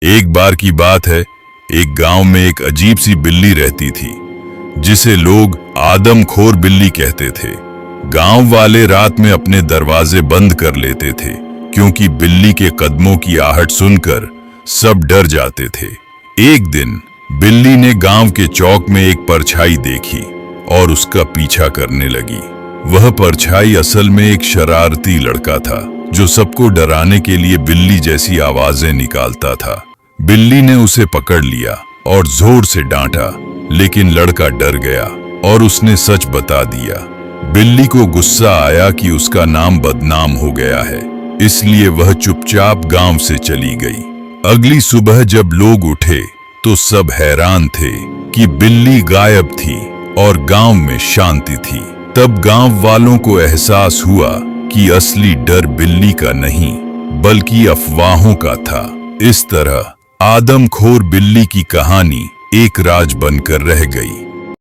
एक बार की बात है, एक गांव में एक अजीब सी बिल्ली रहती थी जिसे लोग आदमखोर बिल्ली कहते थे। गांव वाले रात में अपने दरवाजे बंद कर लेते थे क्योंकि बिल्ली के कदमों की आहट सुनकर सब डर जाते थे। एक दिन बिल्ली ने गांव के चौक में एक परछाई देखी और उसका पीछा करने लगी। वह परछाई असल में एक शरारती लड़का था जो सबको डराने के लिए बिल्ली जैसी आवाजें निकालता था। बिल्ली ने उसे पकड़ लिया और जोर से डांटा, लेकिन लड़का डर गया और उसने सच बता दिया। बिल्ली को गुस्सा आया कि उसका नाम बदनाम हो गया है, इसलिए वह चुपचाप गांव से चली गई। अगली सुबह जब लोग उठे तो सब हैरान थे कि बिल्ली गायब थी और गांव में शांति थी। तब गांव वालों को एहसास हुआ कि असली डर बिल्ली का नहीं बल्कि अफवाहों का था। इस तरह आदमखोर बिल्ली की कहानी एक राज बनकर रह गई।